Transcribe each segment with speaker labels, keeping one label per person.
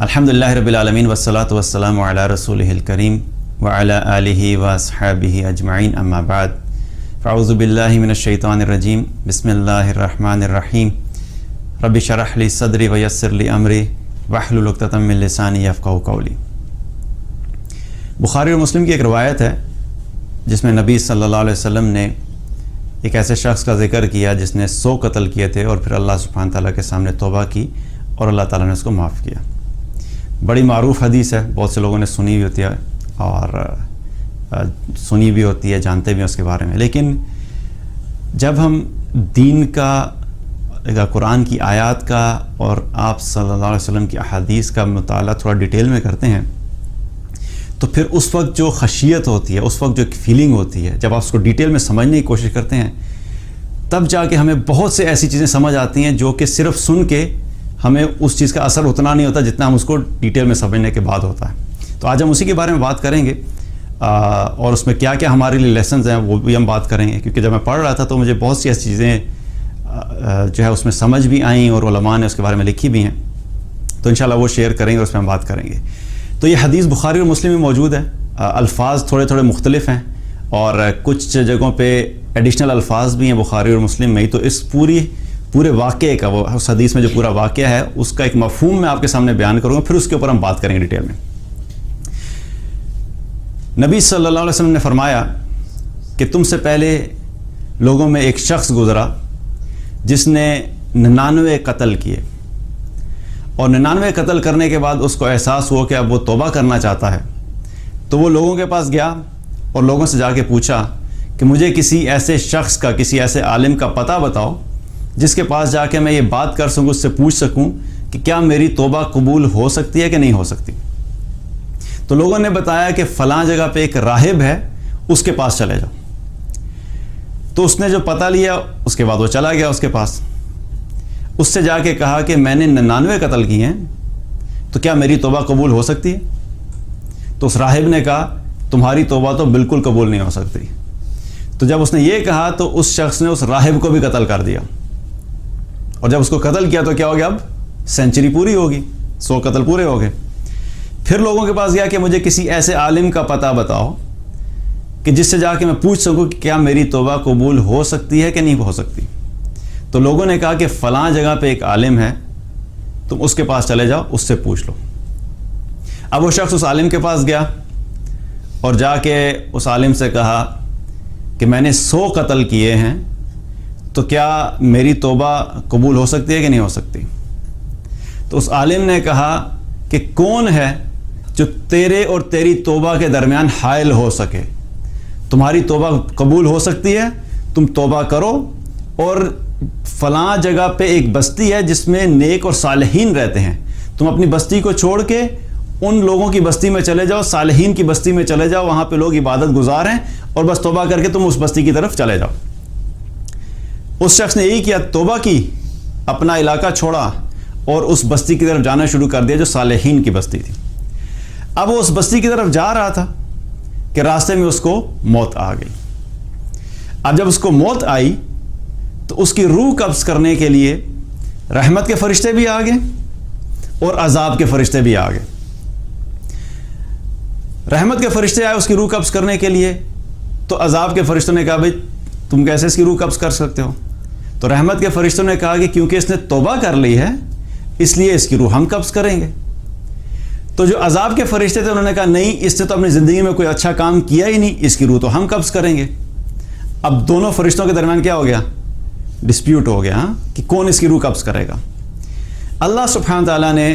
Speaker 1: الحمدللہ رب العالمین والصلاة والسلام علی رسولہ الکریم وعلی آلہ واصحابہ اجمعین اما بعد فاعوذ باللہ من الشیطان الرجیم بسم اللہ الرحمن الرحیم رب اشرح لی صدری ویسر لی امری واحلل عقدۃ من لسانی یفقہوا قولی۔ بخاری اور مسلم کی ایک روایت ہے جس میں نبی صلی اللہ علیہ وسلم نے ایک ایسے شخص کا ذکر کیا جس نے 100 قتل کیے تھے اور پھر اللہ سبحانہ تعالیٰ کے سامنے توبہ کی اور اللہ تعالیٰ نے اس کو معاف کیا۔ بڑی معروف حدیث ہے، بہت سے لوگوں نے سنی بھی ہوتی ہے اور جانتے بھی ہیں اس کے بارے میں، لیکن جب ہم دین کا، قرآن کی آیات کا اور آپ صلی اللہ علیہ وسلم کی احادیث کا مطالعہ تھوڑا ڈیٹیل میں کرتے ہیں تو پھر اس وقت جو خشیت ہوتی ہے، اس وقت جو ایک فیلنگ ہوتی ہے، جب آپ اس کو ڈیٹیل میں سمجھنے کی کوشش کرتے ہیں تب جا کے ہمیں بہت سے ایسی چیزیں سمجھ آتی ہیں جو کہ صرف سن کے ہمیں اس چیز کا اثر اتنا نہیں ہوتا جتنا ہم اس کو ڈیٹیل میں سمجھنے کے بعد ہوتا ہے۔ تو آج ہم اسی کے بارے میں بات کریں گے اور اس میں کیا کیا ہمارے لیے لیسنز ہیں وہ بھی ہم بات کریں گے، کیونکہ جب میں پڑھ رہا تھا تو مجھے بہت سی ایسی چیزیں جو ہے اس میں سمجھ بھی آئیں اور علماء نے اس کے بارے میں لکھی بھی ہیں، تو انشاءاللہ وہ شیئر کریں گے اور اس میں ہم بات کریں گے۔ تو یہ حدیث بخاری اور مسلم میں موجود ہے، الفاظ تھوڑے تھوڑے مختلف ہیں اور کچھ جگہوں پہ ایڈیشنل الفاظ بھی ہیں بخاری اور مسلم میں ہی، تو اس پورے واقعے کا، وہ اس حدیث میں جو پورا واقعہ ہے اس کا ایک مفہوم میں آپ کے سامنے بیان کروں گا، پھر اس کے اوپر ہم بات کریں گے ڈیٹیل میں۔ نبی صلی اللہ علیہ وسلم نے فرمایا کہ تم سے پہلے لوگوں میں ایک شخص گزرا جس نے 99 قتل کیے، اور 99 قتل کرنے کے بعد اس کو احساس ہوا کہ اب وہ توبہ کرنا چاہتا ہے، تو وہ لوگوں کے پاس گیا اور لوگوں سے جا کے پوچھا کہ مجھے کسی ایسے شخص کا، کسی ایسے عالم کا پتہ بتاؤ جس کے پاس جا کے میں یہ بات کر سکوں، اس سے پوچھ سکوں کہ کیا میری توبہ قبول ہو سکتی ہے کہ نہیں ہو سکتی۔ تو لوگوں نے بتایا کہ فلاں جگہ پہ ایک راہب ہے، اس کے پاس چلے جاؤ۔ تو اس نے جو پتہ لیا اس کے بعد وہ چلا گیا اس کے پاس، اس سے جا کے کہا کہ میں نے 99 قتل کیے ہیں، تو کیا میری توبہ قبول ہو سکتی ہے؟ تو اس راہب نے کہا تمہاری توبہ تو بالکل قبول نہیں ہو سکتی۔ تو جب اس نے یہ کہا تو اس شخص نے اس راہب کو بھی قتل کر دیا، اور جب اس کو قتل کیا تو کیا ہو گیا، اب سینچری پوری ہوگی، 100 قتل پورے ہو گئے۔ پھر لوگوں کے پاس گیا کہ مجھے کسی ایسے عالم کا پتہ بتاؤ کہ جس سے جا کے میں پوچھ سکوں کہ کیا میری توبہ قبول ہو سکتی ہے کہ نہیں ہو سکتی۔ تو لوگوں نے کہا کہ فلاں جگہ پہ ایک عالم ہے، تم اس کے پاس چلے جاؤ، اس سے پوچھ لو۔ اب وہ شخص اس عالم کے پاس گیا اور جا کے اس عالم سے کہا کہ میں نے 100 قتل کیے ہیں، تو کیا میری توبہ قبول ہو سکتی ہے کہ نہیں ہو سکتی؟ تو اس عالم نے کہا کہ کون ہے جو تیرے اور تیری توبہ کے درمیان حائل ہو سکے؟ تمہاری توبہ قبول ہو سکتی ہے، تم توبہ کرو، اور فلاں جگہ پہ ایک بستی ہے جس میں نیک اور صالحین رہتے ہیں، تم اپنی بستی کو چھوڑ کے ان لوگوں کی بستی میں چلے جاؤ، صالحین کی بستی میں چلے جاؤ، وہاں پہ لوگ عبادت گزار ہیں، اور بس توبہ کر کے تم اس بستی کی طرف چلے جاؤ۔ اس شخص نے یہی کیا، توبہ کی، اپنا علاقہ چھوڑا اور اس بستی کی طرف جانا شروع کر دیا جو صالحین کی بستی تھی۔ اب وہ اس بستی کی طرف جا رہا تھا کہ راستے میں اس کو موت آ گئی۔ اب جب اس کو موت آئی تو اس کی روح قبض کرنے کے لیے رحمت کے فرشتے بھی آ گئے اور عذاب کے فرشتے بھی آ گئے۔ رحمت کے فرشتے آئے اس کی روح قبض کرنے کے لیے، تو عذاب کے فرشتوں نے کہا بھائی تم کیسے اس کی روح قبض کر سکتے ہو؟ تو رحمت کے فرشتوں نے کہا کہ کیونکہ اس نے توبہ کر لی ہے اس لیے اس کی روح ہم قبض کریں گے۔ تو جو عذاب کے فرشتے تھے انہوں نے کہا نہیں، اس نے تو اپنی زندگی میں کوئی اچھا کام کیا ہی نہیں، اس کی روح تو ہم قبض کریں گے۔ اب دونوں فرشتوں کے درمیان کیا ہو گیا، ڈسپیوٹ ہو گیا کہ کون اس کی روح قبض کرے گا۔ اللہ سبحانہ تعالیٰ نے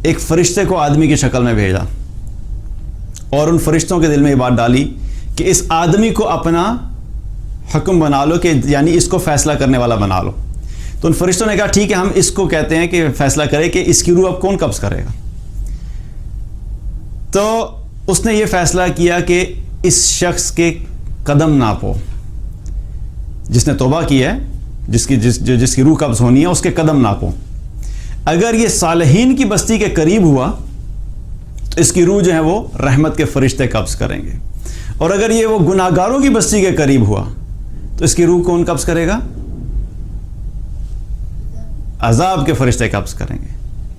Speaker 1: ایک فرشتے کو آدمی کی شکل میں بھیجا اور ان فرشتوں کے دل میں یہ بات ڈالی کہ اس آدمی کو اپنا حکم بنا لو، کہ یعنی اس کو فیصلہ کرنے والا بنا لو۔ تو ان فرشتوں نے کہا ٹھیک ہے، ہم اس کو کہتے ہیں کہ فیصلہ کرے کہ اس کی روح اب کون قبض کرے گا۔ تو اس نے یہ فیصلہ کیا کہ اس شخص کے قدم ناپو، جس نے توبہ کی ہے، جس کی روح قبض ہونی ہے، اس کے قدم ناپو۔ اگر یہ صالحین کی بستی کے قریب ہوا تو اس کی روح جو ہے وہ رحمت کے فرشتے قبض کریں گے، اور اگر یہ وہ گناہگاروں کی بستی کے قریب ہوا تو اس کی روح کون قبض کرے گا؟ عذاب کے فرشتے قبض کریں گے۔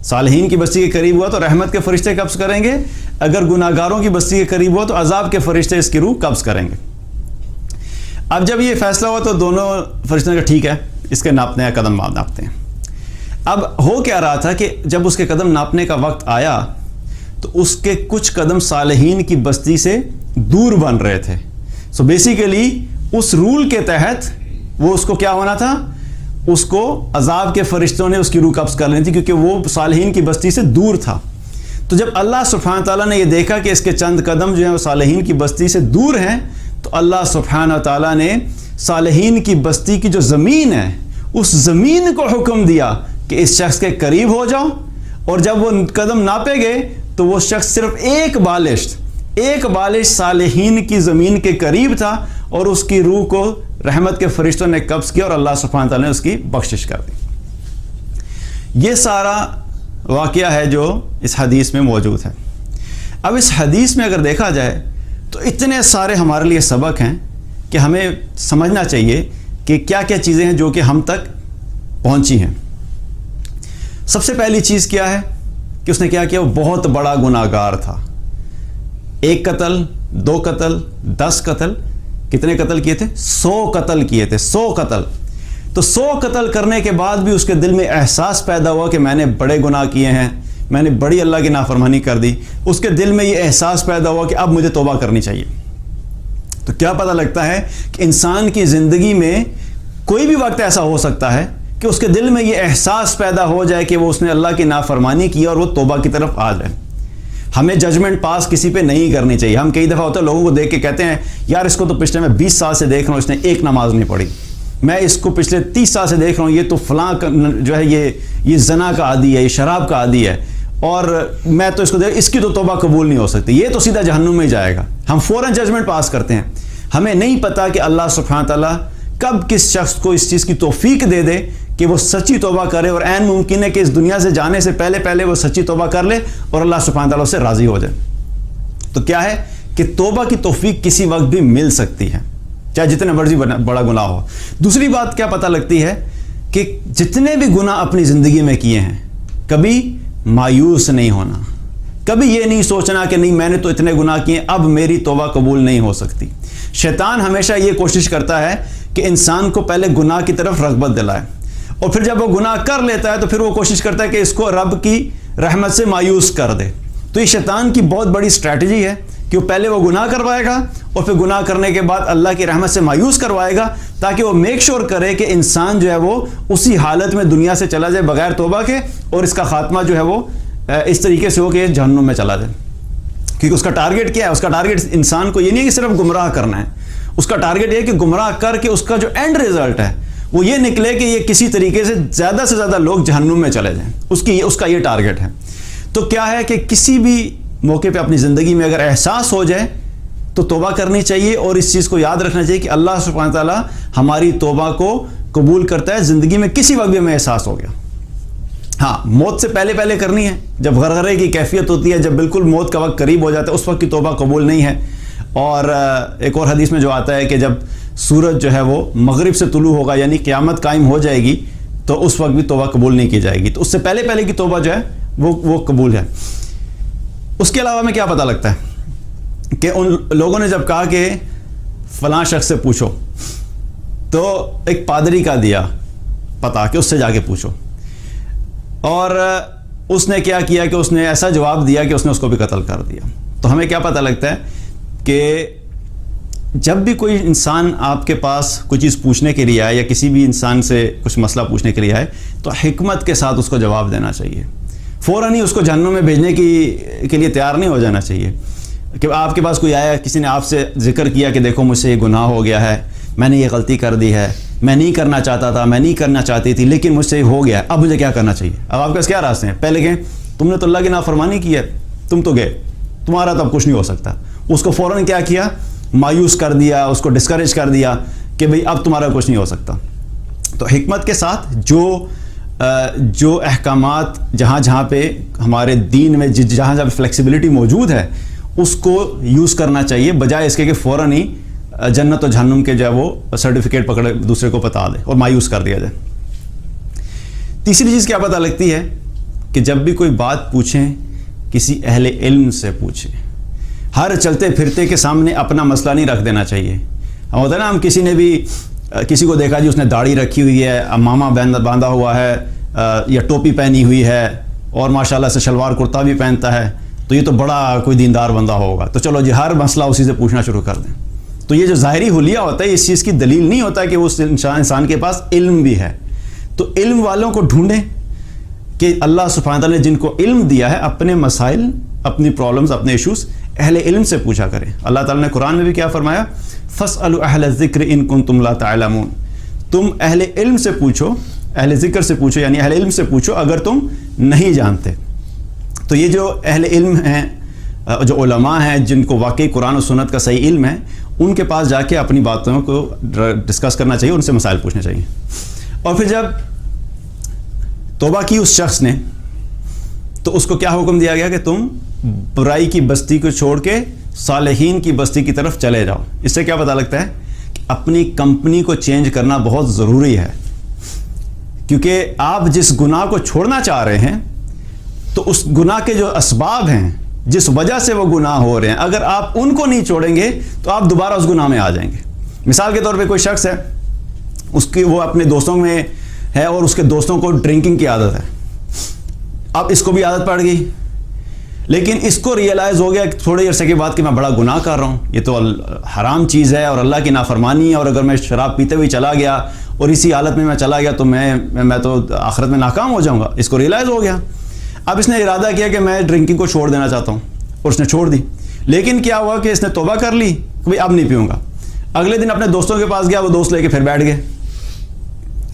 Speaker 1: صالحین کی بستی کے قریب ہوا تو رحمت کے فرشتے قبض کریں گے، اگر گناہگاروں کی بستی کے قریب ہوا تو عذاب کے فرشتے اس کی روح قبض کریں گے۔ اب جب یہ فیصلہ ہوا تو دونوں فرشتوں نے کہا ٹھیک ہے، اس کے ناپنے کا قدم ناپتے ہیں۔ اب ہو کیا رہا تھا کہ جب اس کے قدم ناپنے کا وقت آیا تو اس کے کچھ قدم صالحین کی بستی سے دور بن رہے تھے۔ سو بیسیکلی اس رول کے تحت وہ اس کو کیا ہونا تھا، اس کو عذاب کے فرشتوں نے اس کی روح قبض کر لینی تھی، کیونکہ وہ صالحین کی بستی سے دور تھا۔ تو جب اللہ سبحانہ تعالیٰ نے یہ دیکھا کہ اس کے چند قدم جو ہیں وہ صالحین کی بستی سے دور ہیں، تو اللہ سبحانہ تعالیٰ نے صالحین کی بستی کی جو زمین ہے اس زمین کو حکم دیا کہ اس شخص کے قریب ہو جاؤ، اور جب وہ قدم ناپے گئے تو وہ شخص صرف ایک بالش صالحین کی زمین کے قریب تھا، اور اس کی روح کو رحمت کے فرشتوں نے قبض کیا اور اللہ سبحانہ تعالیٰ نے اس کی بخشش کر دی۔ یہ سارا واقعہ ہے جو اس حدیث میں موجود ہے۔ اب اس حدیث میں اگر دیکھا جائے تو اتنے سارے ہمارے لیے سبق ہیں کہ ہمیں سمجھنا چاہیے کہ کیا کیا چیزیں ہیں جو کہ ہم تک پہنچی ہیں۔ سب سے پہلی چیز کیا ہے کہ اس نے کیا کیا، وہ بہت بڑا گناہ گار تھا۔ 1 قتل، 2 قتل، 10 قتل، کتنے قتل کیے تھے؟ 100 قتل کیے تھے، 100 قتل۔ تو 100 قتل کرنے کے بعد بھی اس کے دل میں احساس پیدا ہوا کہ میں نے بڑے گناہ کیے ہیں، میں نے بڑی اللہ کی نافرمانی کر دی۔ اس کے دل میں یہ احساس پیدا ہوا کہ اب مجھے توبہ کرنی چاہیے۔ تو کیا پتہ لگتا ہے کہ انسان کی زندگی میں کوئی بھی وقت ایسا ہو سکتا ہے کہ اس کے دل میں یہ احساس پیدا ہو جائے کہ وہ اس نے اللہ کی نافرمانی کی اور وہ توبہ کی طرف آ جائے۔ ہمیں ججمنٹ پاس کسی پہ نہیں کرنی چاہیے۔ ہم کئی دفعہ ہوتا ہے لوگوں کو دیکھ کے کہتے ہیں یار اس کو تو پچھلے میں 20 سال سے دیکھ رہا ہوں، اس نے ایک نماز نہیں پڑھی، میں اس کو پچھلے 30 سال سے دیکھ رہا ہوں، یہ تو فلاں جو ہے یہ زنا کا عادی ہے، یہ شراب کا عادی ہے، اور میں تو اس کو اس کی تو توبہ قبول نہیں ہو سکتی، یہ تو سیدھا جہنم میں جائے گا۔ ہم فوراً ججمنٹ پاس کرتے ہیں۔ ہمیں نہیں پتا کہ اللہ سبحانہ تعالیٰ کب کس شخص کو اس چیز کی توفیق دے دے کہ وہ سچی توبہ کرے، اور عین ممکن ہے کہ اس دنیا سے جانے سے پہلے وہ سچی توبہ کر لے اور اللہ سبحانہ تعالیٰ سے راضی ہو جائے۔ تو کیا ہے کہ توبہ کی توفیق کسی وقت بھی مل سکتی ہے، چاہے جتنے مرضی بڑا گناہ ہو۔ دوسری بات کیا پتہ لگتی ہے کہ جتنے بھی گناہ اپنی زندگی میں کیے ہیں، کبھی مایوس نہیں ہونا، کبھی یہ نہیں سوچنا کہ نہیں میں نے تو اتنے گناہ کیے اب میری توبہ قبول نہیں ہو سکتی۔ شیطان ہمیشہ یہ کوشش کرتا ہے کہ انسان کو پہلے گناہ کی طرف رغبت دلائے، اور پھر جب وہ گناہ کر لیتا ہے تو پھر وہ کوشش کرتا ہے کہ اس کو رب کی رحمت سے مایوس کر دے۔ تو یہ شیطان کی بہت بڑی اسٹریٹجی ہے کہ وہ پہلے وہ گناہ کروائے گا اور پھر گناہ کرنے کے بعد اللہ کی رحمت سے مایوس کروائے گا، تاکہ وہ میک شور کرے کہ انسان جو ہے وہ اسی حالت میں دنیا سے چلا جائے بغیر توبہ کے، اور اس کا خاتمہ جو ہے وہ اس طریقے سے ہو کہ جہنم میں چلا جائے۔ کیونکہ اس کا ٹارگٹ کیا ہے؟ اس کا ٹارگٹ انسان کو یہ نہیں کہ صرف گمراہ کرنا ہے، اس کا ٹارگٹ یہ ہے کہ گمراہ کر کے اس کا جو اینڈ ریزلٹ ہے وہ یہ نکلے کہ یہ کسی طریقے سے زیادہ لوگ جہنم میں چلے جائیں، اس کا یہ ٹارگٹ ہے۔ تو کیا ہے کہ کسی بھی موقع پہ اپنی زندگی میں اگر احساس ہو جائے تو توبہ کرنی چاہیے، اور اس چیز کو یاد رکھنا چاہیے کہ اللہ سبحانہ تعالیٰ ہماری توبہ کو قبول کرتا ہے۔ زندگی میں کسی وقت بھی ہمیں احساس ہو گیا، ہاں موت سے پہلے کرنی ہے، جب غرغرے کی کیفیت ہوتی ہے، جب بالکل موت کا وقت قریب ہو جاتا ہے، اس وقت کی توبہ قبول نہیں ہے۔ اور ایک اور حدیث میں جو آتا ہے کہ جب سورج جو ہے وہ مغرب سے طلوع ہوگا، یعنی قیامت قائم ہو جائے گی، تو اس وقت بھی توبہ قبول نہیں کی جائے گی۔ تو اس سے پہلے کی توبہ جو ہے وہ قبول ہے۔ اس کے علاوہ ہمیں کیا پتہ لگتا ہے کہ ان لوگوں نے جب کہا کہ فلاں شخص سے پوچھو، تو ایک پادری کا دیا پتہ کہ اس سے جا کے پوچھو، اور اس نے کیا کیا کہ اس نے ایسا جواب دیا کہ اس نے اس کو بھی قتل کر دیا۔ تو ہمیں کیا پتہ لگتا ہے کہ جب بھی کوئی انسان آپ کے پاس کوئی چیز پوچھنے کے لیے آئے یا کسی بھی انسان سے کچھ مسئلہ پوچھنے کے لیے آئے تو حکمت کے ساتھ اس کو جواب دینا چاہیے۔ فوراً ہی اس کو جہنم میں بھیجنے کے لیے تیار نہیں ہو جانا چاہیے کہ آپ کے پاس کوئی آیا، کسی نے آپ سے ذکر کیا کہ دیکھو مجھ سے یہ گناہ ہو گیا ہے، میں نے یہ غلطی کر دی ہے، میں نہیں کرنا چاہتا تھا، میں نہیں کرنا چاہتی تھی، لیکن مجھ سے یہ ہو گیا ہے، اب مجھے کیا کرنا چاہیے؟ اب آپ کے پاس کیا راستے ہیں؟ پہلے کہیں تم نے تو اللہ کی نافرمانی کی ہے، تم تو گئے، تمہارا تو اب کچھ نہیں ہو سکتا۔ اس کو فوراً کیا کیا؟ مایوس کر دیا، اس کو ڈسکریج کر دیا کہ بھئی اب تمہارا کچھ نہیں ہو سکتا۔ تو حکمت کے ساتھ جو احکامات جہاں پہ ہمارے دین میں جہاں فلیکسیبلٹی موجود ہے اس کو یوز کرنا چاہیے، بجائے اس کے کہ فوراً ہی جنت و جہنم کے جو ہے وہ سرٹیفکیٹ پکڑے دوسرے کو بتا دے اور مایوس کر دیا جائے۔ تیسری چیز کیا پتہ لگتی ہے کہ جب بھی کوئی بات پوچھیں کسی اہل علم سے پوچھیں. ہر چلتے پھرتے کے سامنے اپنا مسئلہ نہیں رکھ دینا چاہیے. ہم ہوتا ہے نا, ہم کسی نے بھی کسی کو دیکھا جی اس نے داڑھی رکھی ہوئی ہے, امامہ باندھا ہوا ہے, یا ٹوپی پہنی ہوئی ہے, اور ماشاءاللہ سے شلوار کرتا بھی پہنتا ہے, تو یہ تو بڑا کوئی دیندار بندہ ہوگا, تو چلو جی ہر مسئلہ اسی سے پوچھنا شروع کر دیں. تو یہ جو ظاہری حلیہ ہوتا ہے اس چیز کی دلیل نہیں ہوتا کہ اس انسان کے پاس علم بھی ہے. تو علم والوں کو ڈھونڈیں کہ اللہ سبحانہ تعالیٰ نے جن کو علم دیا ہے اپنے مسائل, اپنی پرابلمز, اپنے ایشوز اہل علم سے پوچھا کریں. اللہ تعالیٰ نے قرآن میں بھی کیا فرمایا, فَاسْأَلُوا أَهْلَ الذِّكْرِ إِن كُنتُمْ لَا تَعْلَمُونَ. تم اہل علم سے پوچھو, اہل ذکر سے پوچھو, یعنی اہل علم سے پوچھو اگر تم نہیں جانتے. تو یہ جو اہل علم ہیں, جو علماء ہیں جن کو واقعی قرآن و سنت کا صحیح علم ہے, ان کے پاس جا کے اپنی باتوں کو ڈسکس کرنا چاہیے, ان سے مسائل پوچھنے چاہیے. اور پھر جب توبہ کی اس شخص نے, تو اس کو کیا حکم دیا گیا کہ تم برائی کی بستی کو چھوڑ کے صالحین کی بستی کی طرف چلے جاؤ. اس سے کیا پتہ لگتا ہے کہ اپنی کمپنی کو چینج کرنا بہت ضروری ہے, کیونکہ آپ جس گناہ کو چھوڑنا چاہ رہے ہیں تو اس گناہ کے جو اسباب ہیں جس وجہ سے وہ گناہ ہو رہے ہیں, اگر آپ ان کو نہیں چھوڑیں گے تو آپ دوبارہ اس گناہ میں آ جائیں گے. مثال کے طور پہ کوئی شخص ہے, اس کی وہ اپنے دوستوں میں ہے اور اس کے دوستوں کو ڈرنکنگ کی عادت ہے. اب اس کو بھی عادت پڑ گئی, لیکن اس کو ریئلائز ہو گیا تھوڑے عرصے کے بعد کہ میں بڑا گناہ کر رہا ہوں, یہ تو حرام چیز ہے اور اللہ کی نافرمانی ہے, اور اگر میں شراب پیتے ہوئے چلا گیا اور اسی حالت میں چلا گیا تو میں تو آخرت میں ناکام ہو جاؤں گا. اس کو ریئلائز ہو گیا. اب اس نے ارادہ کیا کہ میں ڈرنکنگ کو چھوڑ دینا چاہتا ہوں, اور اس نے چھوڑ دی. لیکن کیا ہوا کہ اس نے توبہ کر لی کہ بھائی اب نہیں پیوں گا. اگلے دن اپنے دوستوں کے پاس گیا, وہ دوست لے کے پھر بیٹھ گئے.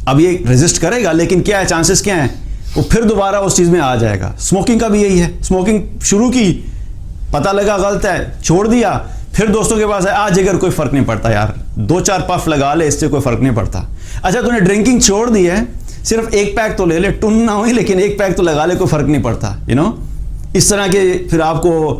Speaker 1: اب یہ ریزسٹ کرے گا, لیکن کیا ہے, چانسز کیا ہیں, وہ پھر دوبارہ اس چیز میں آ جائے گا. اسموکنگ کا بھی یہی ہے, اسموکنگ شروع کی, پتہ لگا غلط ہے, چھوڑ دیا, پھر دوستوں کے پاس ہے, آج اگر کوئی فرق نہیں پڑتا یار, 2-4 پف لگا لے, اس سے کوئی فرق نہیں پڑتا. اچھا تو نے ڈرنکنگ چھوڑ دی ہے, صرف ایک پیک تو لے لے, ٹن نہ ہوئی لیکن ایک پیک تو لگا لے, کوئی فرق نہیں پڑتا. اس طرح کے پھر آپ کو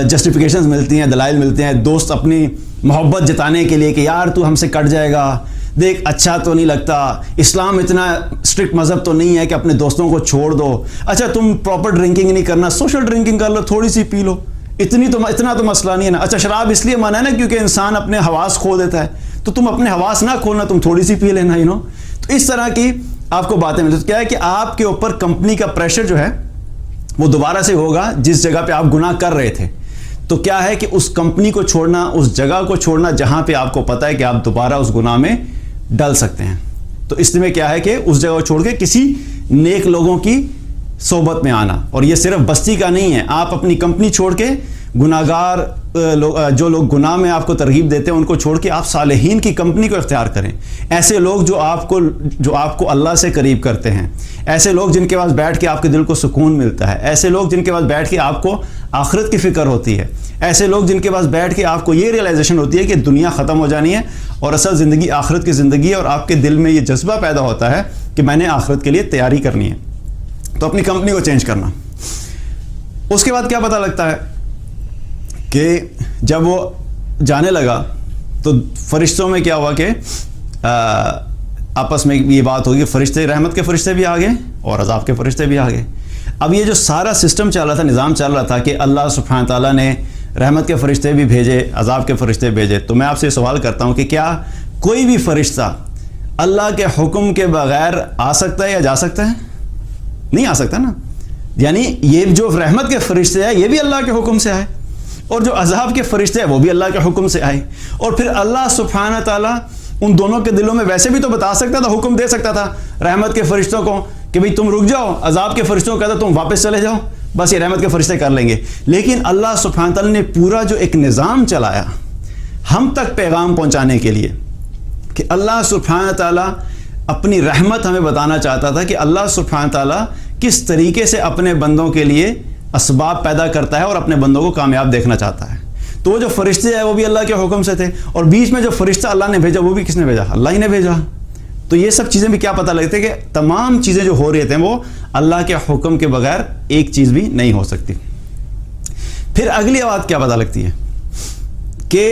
Speaker 1: جسٹیفیکیشنز ملتی ہیں, دلائل ملتے ہیں, دوست اپنی محبت جتانے کے لیے کہ یار تو ہم سے کٹ جائے گا, دیکھ اچھا تو نہیں لگتا, اسلام اتنا اسٹرکٹ مذہب تو نہیں ہے کہ اپنے دوستوں کو چھوڑ دو. اچھا تم پراپر ڈرنکنگ نہیں کرنا, سوشل ڈرنکنگ کر لو, تھوڑی سی پی لو, اتنا تو مسئلہ نہیں ہے نا. اچھا شراب اس لیے منع ہے نا کیونکہ انسان اپنے حواس کھو دیتا ہے, تو تم اپنے حواس نہ کھولنا, تم تھوڑی سی پی لینا. تو اس طرح کی آپ کو باتیں ملتی. کیا ہے کہ آپ کے اوپر کمپنی کا پریشر جو ہے وہ دوبارہ سے ہوگا جس جگہ پہ آپ گناہ کر رہے تھے. تو کیا ہے کہ اس کمپنی کو چھوڑنا, اس جگہ کو چھوڑنا جہاں پہ آپ کو پتا ہے کہ آپ دوبارہ اس گناہ میں ڈل سکتے ہیں. تو اس میں کیا ہے کہ اس جگہ کو چھوڑ کے کسی نیک لوگوں کی صحبت میں آنا. اور یہ صرف بستی کا نہیں ہے, آپ اپنی کمپنی چھوڑ کے گناہگار جو لوگ گناہ میں آپ کو ترغیب دیتے ہیں ان کو چھوڑ کے آپ صالحین کی کمپنی کو اختیار کریں. ایسے لوگ جو آپ کو اللہ سے قریب کرتے ہیں, ایسے لوگ جن کے پاس بیٹھ کے آپ کے دل کو سکون ملتا ہے, ایسے لوگ جن کے پاس بیٹھ کے آپ کو آخرت کی فکر ہوتی ہے, ایسے لوگ جن کے پاس بیٹھ کے آپ کو یہ ریئلائزیشن ہوتی ہے کہ دنیا ختم ہو جانی ہے اور اصل زندگی آخرت کی زندگی ہے, اور آپ کے دل میں یہ جذبہ پیدا ہوتا ہے کہ میں نے آخرت کے لیے تیاری کرنی ہے. تو اپنی کمپنی کو چینج کرنا. اس کے بعد کیا پتہ لگتا ہے کہ جب وہ جانے لگا تو فرشتوں میں کیا ہوا کہ آپس میں یہ بات ہوگی, فرشتے, رحمت کے فرشتے بھی آ گئے اور عذاب کے فرشتے بھی آ گئے. اب یہ جو سارا سسٹم چل رہا تھا, نظام چل رہا تھا کہ اللہ سبحانہ تعالیٰ نے رحمت کے فرشتے بھی بھیجے, عذاب کے فرشتے بھیجے, تو میں آپ سے سوال کرتا ہوں کہ کیا کوئی بھی فرشتہ اللہ کے حکم کے بغیر آ سکتا ہے یا جا سکتا ہے؟ نہیں آ سکتا نا. یعنی یہ جو رحمت کے فرشتے ہیں یہ بھی اللہ کے حکم سے آئے, اور جو عذاب کے فرشتے ہیں وہ بھی اللہ کے حکم سے آئے. اور پھر اللہ سبحانہ تعالیٰ ان دونوں کے دلوں میں ویسے بھی تو بتا سکتا تھا, حکم دے سکتا تھا رحمت کے فرشتوں کو کہ بھئی تم رک جاؤ, عذاب کے فرشتوں کو کہتا تم واپس چلے جاؤ, بس یہ رحمت کے فرشتے کر لیں گے. لیکن اللہ سبحانہ تعالیٰ نے پورا جو ایک نظام چلایا ہم تک پیغام پہنچانے کے لیے, کہ اللہ سبحانہ تعالیٰ اپنی رحمت ہمیں بتانا چاہتا تھا کہ اللہ سبحانہ تعالیٰ کس طریقے سے اپنے بندوں کے لیے اسباب پیدا کرتا ہے اور اپنے بندوں کو کامیاب دیکھنا چاہتا ہے. تو وہ جو فرشتے ہیں وہ بھی اللہ کے حکم سے تھے, اور بیچ میں جو فرشتہ اللہ نے بھیجا وہ بھی کس نے بھیجا؟ اللہ ہی نے بھیجا. تو یہ سب چیزیں بھی کیا پتہ لگتے کہ تمام چیزیں جو ہو رہی تھیں وہ اللہ کے حکم کے بغیر ایک چیز بھی نہیں ہو سکتی. پھر اگلی بات کیا پتہ لگتی ہے کہ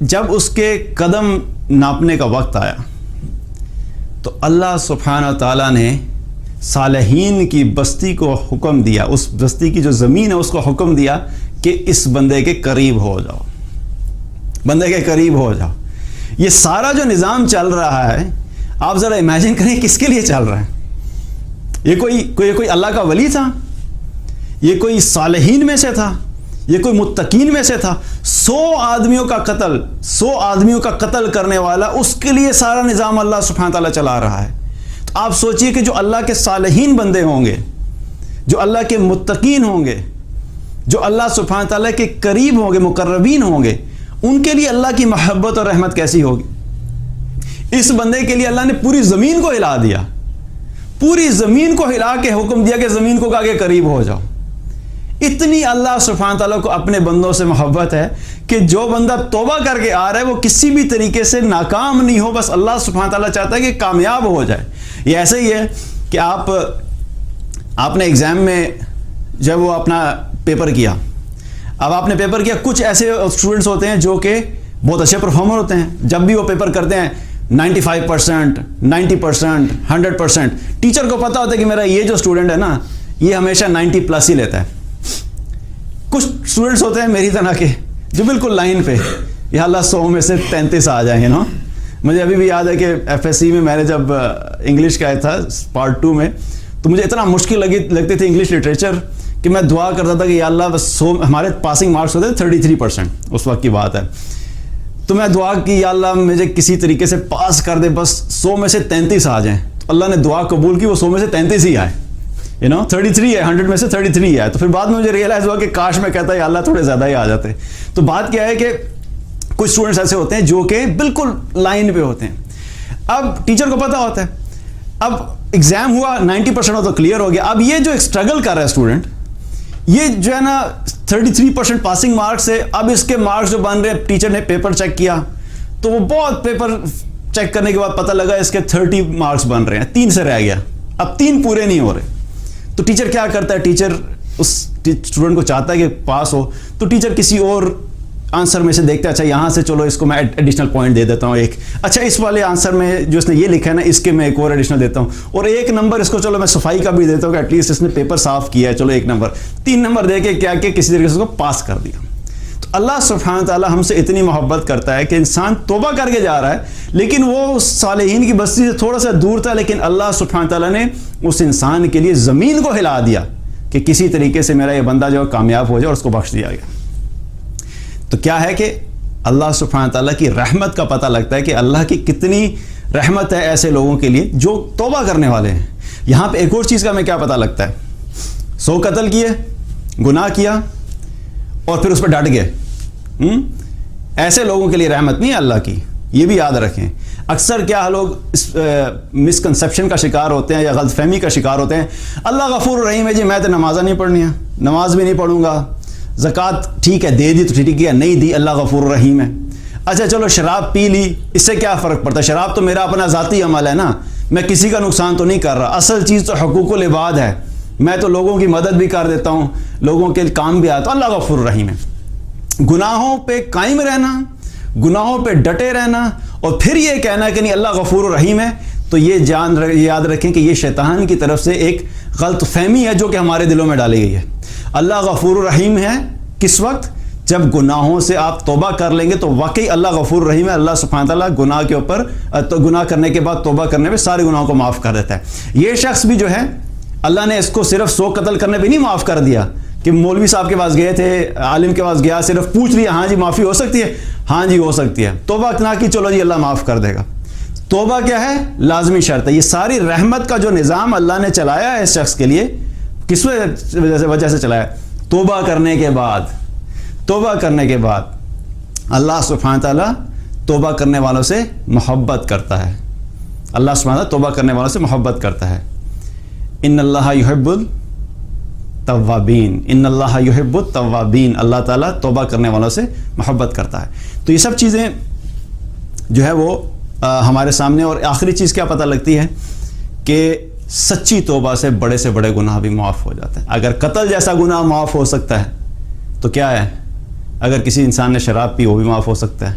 Speaker 1: جب اس کے قدم ناپنے کا وقت آیا تو اللہ سبحانہ تعالیٰ نے صالحین کی بستی کو حکم دیا, اس بستی کی جو زمین ہے اس کو حکم دیا کہ اس بندے کے قریب ہو جاؤ, بندے کے قریب ہو جاؤ. یہ سارا جو نظام چل رہا ہے آپ ذرا امیجن کریں کس کے لیے چل رہا ہے. یہ کوئی اللہ کا ولی تھا, یہ کوئی صالحین میں سے تھا, یہ کوئی متقین میں سے تھا. 100 آدمیوں کا قتل کرنے والا, اس کے لیے سارا نظام اللہ سبحانہ تعالیٰ چلا رہا ہے. تو آپ سوچئے کہ جو اللہ کے صالحین بندے ہوں گے, جو اللہ کے متقین ہوں گے, جو اللہ سبحانہ تعالیٰ کے قریب ہوں گے, مقربین ہوں گے, ان کے لیے اللہ کی محبت اور رحمت کیسی ہوگی. اس بندے کے لیے اللہ نے پوری زمین کو ہلا دیا, پوری زمین کو ہلا کے حکم دیا کہ زمین کو کہا کہ قریب ہو جاؤ. اتنی اللہ سبحانہ تعالیٰ کو اپنے بندوں سے محبت ہے کہ جو بندہ توبہ کر کے آ رہا ہے وہ کسی بھی طریقے سے ناکام نہیں ہو, بس اللہ سبحانہ تعالیٰ چاہتا ہے کہ کامیاب ہو جائے. یہ ایسے ہی ہے کہ آپ نے ایگزام میں جب وہ اپنا پیپر کیا, اب آپ نے پیپر کیا, کچھ ایسے اسٹوڈنٹس ہوتے ہیں جو کہ بہت اچھے پرفارمر ہوتے ہیں, جب بھی وہ پیپر کرتے ہیں 95%, 90%, 100%. ٹیچر کو پتا ہوتا ہے کہ میرا یہ جو اسٹوڈنٹ ہے نا یہ ہمیشہ 90+ ہی لیتا ہے. کچھ اسٹوڈنٹس ہوتے ہیں میری طرح کے جو بالکل لائن پہ, یا اللہ 100 میں سے 33 آ جائیں گے نا. مجھے ابھی بھی یاد ہے کہ FSC میں میں نے جب انگلش کا تھا پارٹ 2 میں, تو مجھے اتنا مشکل لگتی تھی انگلش لٹریچر کہ میں دعا کرتا تھا کہ یا اللہ بس 100, ہمارے پاسنگ مارکس ہوتے تھے 33% اس وقت کی بات ہے, تو میں دعا کی یا اللہ مجھے کسی طریقے سے پاس کر دے, بس 100 میں سے 33 آ جائیں. تو اللہ نے دعا قبول کی, وہ 100 میں سے 33 ہی آئے, 33 ہے, 100 میں سے 33 ہے. تو پھر بعد میں مجھے ریئلائز ہوا کہ کاش میں کہتا یا اللہ تھوڑے زیادہ ہی آ جاتے. تو بات کیا ہے کہ کچھ اسٹوڈنٹس ایسے ہوتے ہیں جو کہ بالکل لائن پہ ہوتے ہیں. اب ٹیچر کو پتا ہوتا ہے, اب ایگزام ہوا 90% ہو تو کلیئر ہو گیا. اب یہ جو اسٹرگل کر رہا ہے اسٹوڈنٹ, یہ جو ہے نا 33% پاسنگ مارکس ہے, اب اس کے مارکس جو بن رہے ہیں, ٹیچر نے پیپر چیک کیا تو وہ بہت پیپر چیک کرنے کے بعد پتہ لگا اس کے 30 مارکس بن رہے ہیں, 3 سے رہ گیا, اب 3 پورے نہیں ہو رہے. تو ٹیچر کیا کرتا ہے, ٹیچر اس اسٹوڈنٹ کو چاہتا ہے کہ پاس ہو, تو ٹیچر کسی اور آنسر میں سے دیکھتا ہے, اچھا یہاں سے چلو اس کو میں ایڈیشنل پوائنٹ دے دیتا ہوں ایک, اچھا اس والے آنسر میں جو اس نے یہ لکھا ہے نا اس کے میں ایک اور ایڈیشنل دیتا ہوں, اور 1 نمبر اس کو چلو میں صفائی کا بھی دیتا ہوں کہ ایٹ لیسٹ اس نے پیپر صاف کیا ہے, چلو 1 نمبر, 3 نمبر دے کے کیا کہ کسی طریقے سے اس کو پاس کر دیا. تو اللہ سبحانہ تعالیٰ ہم سے اتنی محبت کرتا ہے کہ انسان توبہ کر کے جا رہا ہے, لیکن وہ اس صالحین کی بستی سے تھوڑا سا دور تھا, لیکن اللہ سبحانہ تعالیٰ نے اس انسان کے لیے زمین کو ہلا دیا کہ کسی طریقے سے میرا یہ بندہ جو کامیاب ہو جائے, اور اس کو بخش دیا گیا. تو کیا ہے کہ اللہ سبحانہ تعالیٰ کی رحمت کا پتہ لگتا ہے کہ اللہ کی کتنی رحمت ہے ایسے لوگوں کے لیے جو توبہ کرنے والے ہیں. یہاں پہ ایک اور چیز کا ہمیں کیا پتہ لگتا ہے, 100 قتل کیے, گناہ کیا اور پھر اس پہ ڈٹ گئے. ایسے لوگوں کے لیے رحمت نہیں ہے اللہ کی, یہ بھی یاد رکھیں. اکثر کیا لوگ مسکنسیپشن کا شکار ہوتے ہیں یا غلط فہمی کا شکار ہوتے ہیں, اللہ غفور رحیم ہے جی, میں تو نمازیں نہیں پڑھنی ہے, نماز بھی نہیں پڑھوں گا, زکوٰۃ ٹھیک ہے دے دی تو ٹھیک ہے, نہیں دی اللہ غفور رحیم ہے. اچھا چلو شراب پی لی, اس سے کیا فرق پڑتا ہے, شراب تو میرا اپنا ذاتی عمل ہے نا, میں کسی کا نقصان تو نہیں کر رہا, اصل چیز تو حقوق العباد ہے, میں تو لوگوں کی مدد بھی کر دیتا ہوں, لوگوں کے کام بھی آتا, اللہ غفور رحیم ہے. گناہوں پہ قائم رہنا, گناہوں پہ ڈٹے رہنا, اور پھر یہ کہنا کہ نہیں اللہ غفور رحیم ہے, تو یہ یاد رکھیں کہ یہ شیطان کی طرف سے ایک غلط فہمی ہے جو کہ ہمارے دلوں میں ڈالی گئی ہے. اللہ غفور رحیم ہے کس وقت, جب گناہوں سے آپ توبہ کر لیں گے تو واقعی اللہ غفور رحیم ہے. اللہ سبحانہ تعالیٰ گناہ کے اوپر تو گناہ کرنے کے بعد توبہ کرنے پہ سارے گناہوں کو معاف کر دیتا ہے. یہ شخص بھی جو ہے اللہ نے اس کو صرف 100 قتل کرنے پہ نہیں معاف کر دیا کہ مولوی صاحب کے پاس گئے تھے, عالم کے پاس گیا, صرف پوچھ لیا ہاں جی معافی ہو سکتی ہے, ہاں جی ہو سکتی ہے, توبہ نہ کی چلو جی اللہ معاف کر دے گا. توبہ کیا ہے, لازمی شرط ہے. یہ ساری رحمت کا جو نظام اللہ نے چلایا ہے اس شخص کے لیے, کس وجہ سے چلایا, توبہ کرنے کے بعد. توبہ کرنے کے بعد اللہ سبحانہ تعالیٰ توبہ کرنے والوں سے محبت کرتا ہے. اللہ سبحانہ تعالیٰ توبہ کرنے والوں سے محبت کرتا ہے. ان اللہ یحب التوابین, ان اللہ یحب التوابین, اللہ تعالیٰ توبہ کرنے والوں سے محبت کرتا ہے. تو یہ سب چیزیں جو ہے وہ ہمارے سامنے. اور آخری چیز کیا پتہ لگتی ہے کہ سچی توبہ سے بڑے گناہ بھی معاف ہو جاتے ہیں. اگر قتل جیسا گناہ معاف ہو سکتا ہے تو کیا ہے, اگر کسی انسان نے شراب پی وہ بھی معاف ہو سکتا ہے.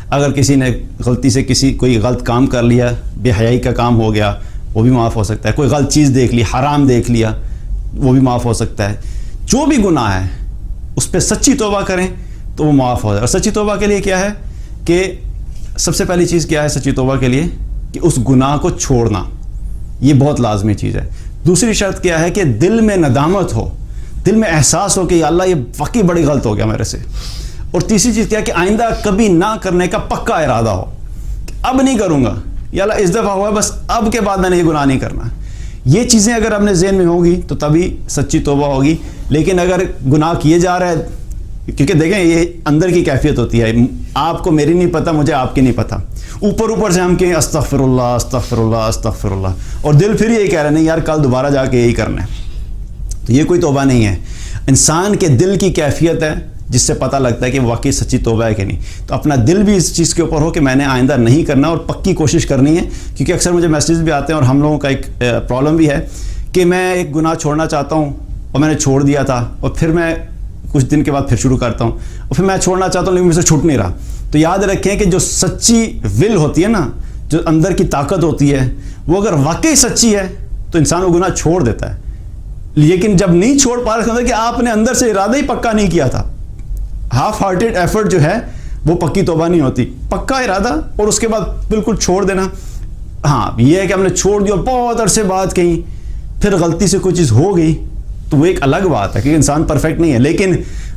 Speaker 1: اگر کسی نے غلطی سے کوئی غلط کام کر لیا, بے حیائی کا کام ہو گیا, وہ بھی معاف ہو سکتا ہے. کوئی غلط چیز دیکھ لی, حرام دیکھ لیا, وہ بھی معاف ہو سکتا ہے. جو بھی گناہ ہے اس پہ سچی توبہ کریں تو وہ معاف ہو جائے. اور سچی توبہ کے لیے کیا ہے کہ سب سے پہلی چیز کیا ہے سچی توبہ کے لیے, کہ اس گناہ کو چھوڑنا, یہ بہت لازمی چیز ہے. دوسری شرط کیا ہے کہ دل میں ندامت ہو, دل میں احساس ہو کہ یا اللہ یہ واقعی بڑی غلط ہو گیا میرے سے. اور تیسری چیز کیا ہے کہ آئندہ کبھی نہ کرنے کا پکا ارادہ ہو, کہ اب نہیں کروں گا, یا اللہ اس دفعہ ہوا بس اب کے بعد میں نے یہ گناہ نہیں کرنا. یہ چیزیں اگر اپنے ذہن میں ہوگی تو تبھی سچی توبہ ہوگی. لیکن اگر گناہ کیے جا رہا ہے, کیونکہ دیکھیں یہ اندر کی کیفیت ہوتی ہے, آپ کو میری نہیں پتہ, مجھے آپ کی نہیں پتہ, اوپر سے ہم کہیں استغفر اللہ استغفر اللہ استغفر اللہ, اور دل پھر یہی کہہ رہے ہیں نہیں یار کل دوبارہ جا کے یہی کرنا ہے. تو یہ کوئی توبہ نہیں ہے. انسان کے دل کی کیفیت ہے جس سے پتہ لگتا ہے کہ واقعی سچی توبہ ہے کہ نہیں. تو اپنا دل بھی اس چیز کے اوپر ہو کہ میں نے آئندہ نہیں کرنا, اور پکی کوشش کرنی ہے. کیونکہ اکثر مجھے میسیج بھی آتے ہیں, اور ہم لوگوں کا ایک پرابلم بھی ہے کہ میں ایک گناہ چھوڑنا چاہتا ہوں اور میں نے چھوڑ دیا تھا, اور پھر میں کچھ دن کے بعد پھر شروع کرتا ہوں, اور پھر میں چھوڑنا چاہتا ہوں لیکن مجھ سے چھوٹ نہیں رہا. تو یاد رکھیں کہ جو سچی ول ہوتی ہے نا, جو اندر کی طاقت ہوتی ہے, وہ اگر واقعی سچی ہے تو انسان وہ گناہ چھوڑ دیتا ہے. لیکن جب نہیں چھوڑ پا رہے کہ آپ نے اندر سے ارادہ ہی پکا نہیں کیا تھا, ہاف ہارٹیڈ ایفرٹ جو ہے وہ پکی توبہ نہیں ہوتی. پکا ارادہ اور اس کے بعد بالکل چھوڑ دینا. ہاں یہ ہے کہ ہم نے چھوڑ دیا اور بہت عرصے بعد کہیں پھر غلطی سے کوئی چیز ہو گئی تو وہ ایک الگ بات ہے, کیونکہ انسان پرفیکٹ نہیں ہے. لیکن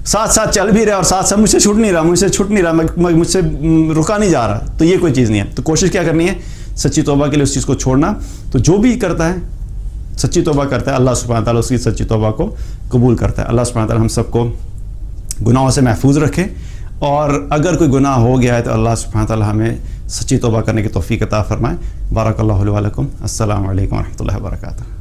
Speaker 1: ساتھ ساتھ چل بھی رہا اور ساتھ ساتھ مجھ سے چھوٹ نہیں رہا, مجھ سے رکا نہیں جا رہا, تو یہ کوئی چیز نہیں ہے. تو کوشش کیا کرنی ہے سچی توبہ کے لیے اس چیز کو چھوڑنا. تو جو بھی کرتا ہے سچی توبہ کرتا ہے, اللہ سبحانہ تعالیٰ اس کی سچی توبہ کو قبول کرتا ہے. اللہ سبحانہ تعالیٰ ہم سب کو گناہوں سے محفوظ رکھے, اور اگر کوئی گناہ ہو گیا ہے تو اللہ سبحانہ تعالیٰ ہمیں سچی توبہ کرنے کی توفیق عطا فرمائے. بارک اللہ علیہ ولکم. السلام علیکم ورحمۃ اللہ وبرکاتہ.